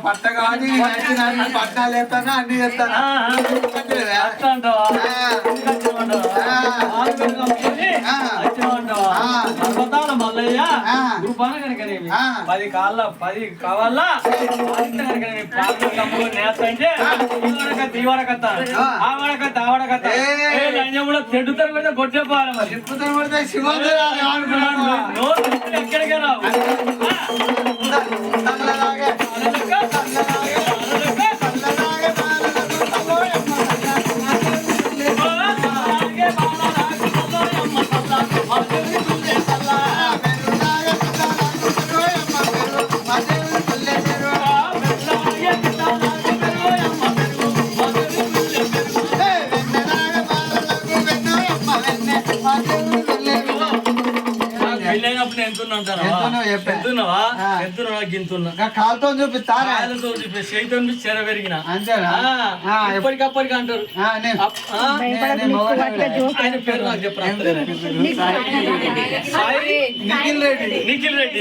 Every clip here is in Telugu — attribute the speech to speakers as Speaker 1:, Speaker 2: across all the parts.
Speaker 1: పట్ట కాబట్టి పట్టాలు వేస్తాను అన్ని చేస్తాను
Speaker 2: మల్లయ్య రూపాన కనుకనేమి 10 కావాలా నేస్తంటే ఈ వడకత్త ఆ వడకత్త ఆ వడకత్త లంజంలో తెడ్డుతారు పెడితే కొట్టేపోవాలి మరి
Speaker 1: చెప్పుతాను పడితే శివాజీ
Speaker 2: ఎక్కడికి రావు
Speaker 1: కాలుతో చూపిస్తారా
Speaker 2: చేతితో చెర పెరిగిన
Speaker 1: అంతేనా
Speaker 2: ఎప్పటికప్పటికి అంటారు ఆయన పేరు నాకు చెప్పరా నిఖిల్ రెడ్డి నిఖిల్ రెడ్డి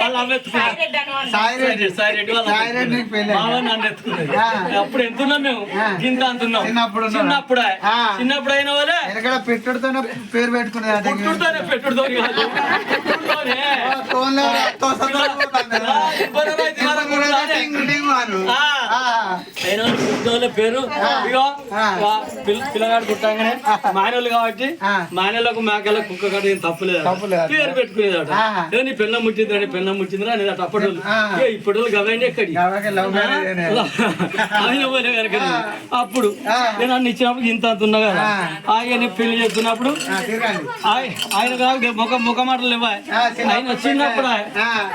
Speaker 2: వాళ్ళ సాయి రెడ్డి వాళ్ళ నన్ను ఎత్తుకున్నది అప్పుడు ఎంతున్నాం మేము గింత అంటున్నాం చిన్నప్పుడు అయిన వాళ్ళే
Speaker 1: పెట్టుడుతోనే పేరు పెట్టుకునేది
Speaker 2: పెట్టుడుతో పేరు పిల్లగాడు పుట్టంగానే మానవులు కాబట్టి మానవులకు మేకలకు కుక్క కట్ట ఏం తప్పులేదు పేరు పెట్టుకునేదట నీ పిల్లం ముట్టిందండి పిల్లం ముట్టిందిరా అనేది అటు అప్పటి ఇప్పుడు గవండి ఎక్కడి కనుక అప్పుడు నేను అన్ని ఇచ్చినప్పుడు ఇంత అంత ఉన్నా కదా ఆయన పెళ్లి చేస్తున్నప్పుడు ఆయన ముఖ మాటలు ఇవ్వాలి ఆయన చిన్నప్పుడు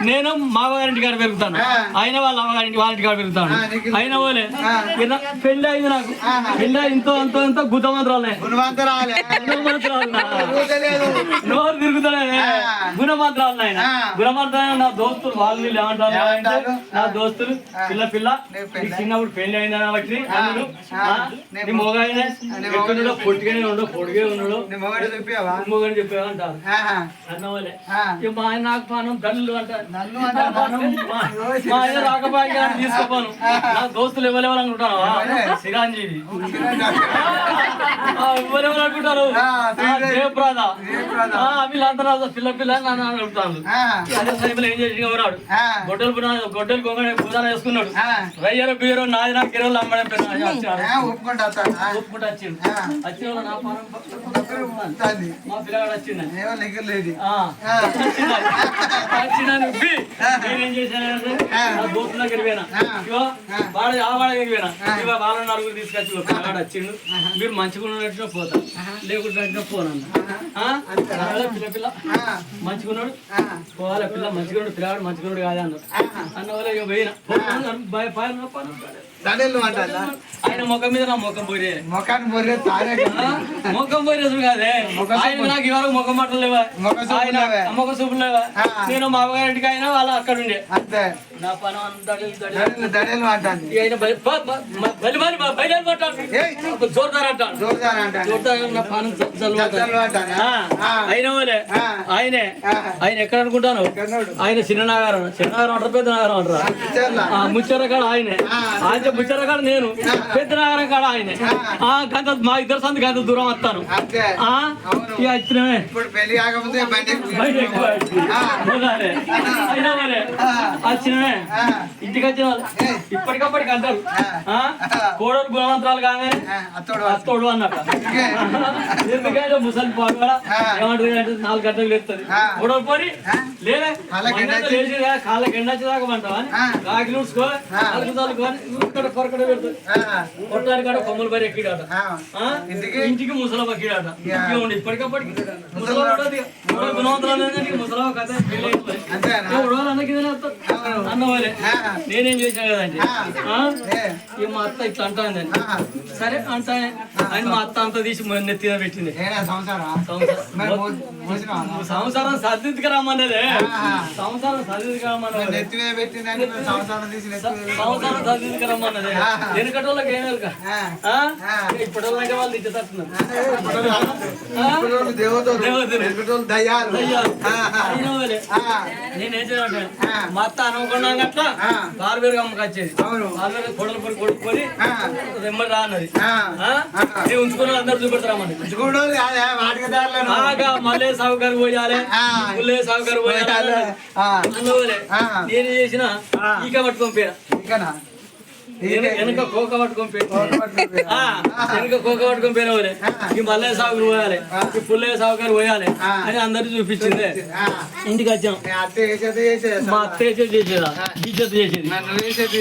Speaker 2: నేను మామగారింటి కాడ పెరుగుతాను ఆయన వాళ్ళ వాళ్ళ కాడ పెరుగుతాను అయిన పోలే పెళ్లి అయింది నాకు పెళ్లి ఇంతో అంతో ఎంతో గుణమంత్రాలే నోరు తిరుగుతానే గుణమంత్రాలు ఆయన గుణమంత్రాలు నా దోస్తులు వాళ్ళు ఏమంటారు నా దోస్తులు పిల్ల చిన్నప్పుడు పెళ్లి అయిందని బట్టి నీ మొగాయనే ఎక్కడున్నాడో పొట్టిగానే ఉండవు పొడిగే ఉన్నాడు మొగని చెప్పావా అంటారు అన్నవాళ్ళే మా ఆయన నాకు పానం దళ్ళు అంటారు మా ఆయన రాకపోయా తీసుకోపోను నా దోస్తులు ఎవరెవరు అనుకుంటాను చిరంజీవి ఎవరెవరు అనుకుంటారు జయప్రద వీళ్ళంతా పిల్ల నన్ను అడుగుతాను అదే సమయంలో ఏం చేసి ఎవరాడు గొడ్డలు భూదాన వేసుకున్నాడు రయ్యరో బీరో నాది నాకు కిరోలు అమ్మడం ఒప్పుకుంటా వచ్చిండు వచ్చిన నా పానం మా పిల్లగాడు వచ్చింది నేనేం చేశానంటే దోస్తు దగ్గర పోయినా వాడ దగ్గర పోయినా వాళ్ళ నలుగురు తీసుకొచ్చి పిల్లగాడు వచ్చిండు మీరు మంచిగా ఉన్నట్టు పోతా లేకుండా పోనన్న పిల్ల మంచిగున్నాడు పోవాలి పిల్ల మంచిగున్నాడు పిల్లగాడు మంచిగున్నాడు కాదే అన్నాడు అన్న వాళ్ళ ఇక పోయినా ఆయన ముఖం మీద నా ముఖం పోరే ముఖం పోరేసు కాదే ఆయన నాకు ఇవాళ ముఖం మాటలు లేవా ముఖ చూపులు లేవా నేను మా అమ్మగారింటికి అయినా వాళ్ళు అక్కడ ఉండే నా పనం జోర్దార్ అంటాను జోర్దార్ నా పానం అయిన వాళ్ళే ఆయనే ఆయన ఎక్కడ అనుకుంటాను ఆయన చిన్ననాగారం అంటారు పెద్ద నాగారం అంటారా ముచ్చర కాడ ఆయనే ఆయన ముచ్చర కాడ నేను పెద్ద నాగారం కాడ ఆయనే గంత మా ఇద్దరు సంది గంత దూరం వస్తాను వచ్చినమే వచ్చినమే ఇంటికి వచ్చిన వాళ్ళు ఇప్పటికప్పటికి అంటారు కోడలు గుణవంతరాలు కాగానే అత్తోడు అన్నట్ట ఎందుకంటే ముసలి పోగా ఏమంటుంది అంటే 4 గంటలకు లేస్తుంది కోడలు పోని లేదా కాళ్ళకి ఎండొచ్చేదాకా అంటావా కాకి నూడ్చుకో పొరకడ పెడుతుంది కొట్టడానికి కాడ కొమ్మలు పరి ఎక్కిడాట ఇంటికి ముసలవ ఎక్కిడాట ఇప్పటికప్పటికి ముసలవ గుణవంతరాలు ముసలవ కథ అన్నవాళ్ళే నేనేం చేశాను కదండి మా అత్త ఇట్లా అంటాను సరే అంటానే అని మా అత్త అంతా తీసి నెత్తిన పెట్టింది సంసారం సర్దించుకు రమ్మన్నదే సంసారం సర్దించుకు రమ్మన్నది సంసారం సర్దించుకు రమ్మన్నదే వెనుకటి వాళ్ళకి ఏం వెనుక ఇప్పటి వాళ్ళకి వాళ్ళు ఇచ్చేటట్టున్నారు
Speaker 1: దయ్యాలు
Speaker 2: నేనేం చేయాలంటే మా అత్త అనుకున్నా అట్లా బార్బేరు అమ్మకి వచ్చేది బార్బేరు కొడలు పొడి కొడుకొని రెమ్మడి రా అన్నది నేను ఉంచుకున్న అందరూ చూపెడతామని మళ్ళీ సాగుకారు పోయాలి పుల్లే సాగుకారు పోయాలి నేను చేసిన ఈక పట్టుకొని పేరు వెనక కోక పట్టుకొని వెనక కోక పట్టుకొని పోయినవారే ఈ మల్లయ్య సాగుకారు పోయాలి ఈ పుల్లయ్య సాగుకారు పోయాలి అని అందరు చూపించింది ఇంటికి వచ్చాం మా అత్త చేసేదా ఇజ్జత్ చేసేది